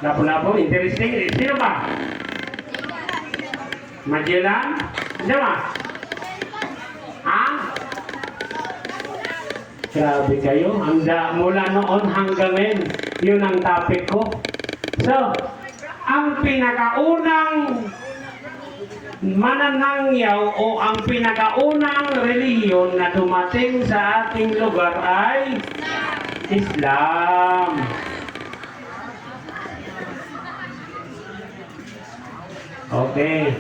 Lapu-lapu, interesting. Sino ba? Magellan? Sino ba? Ha? Grabe kayo. Mula noon hanggang ngayon, yun ang topic ko. So, ang pinakaunang mananangyaw o ang pinakaunang relihiyon na dumating sa ating lugar ay Islam. Okay.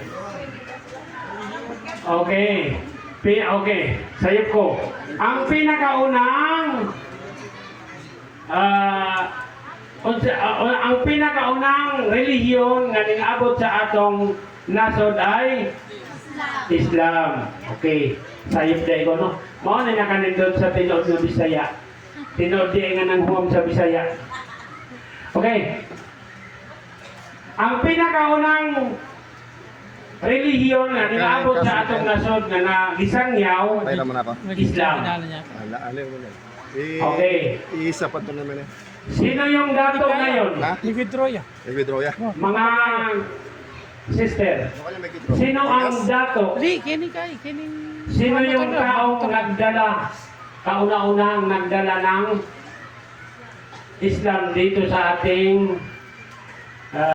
Okay. Okay. Sayop ko. Ang pinakaunang ang pinakaunang relihiyon nga ning-abot sa atong nasod ay Islam. Okay. Sayop day ko, no? Mao na nakanindot sa tinuod nga Bisaya. Tinuod di nga nang huwam sa Bisaya. Okay. Ang pinakaunang relihiyon nga ning-abot sa atong nasod nga nagisangyaw Islam. Okay. Iisa pa ito naman eh. Sino yung dato ngayon? Nag-withdraw Nag-withdraw. Mga sister. Sino ang dato? Sino yung taong nagdala, kauna-unang nagdala ng Islam dito sa ating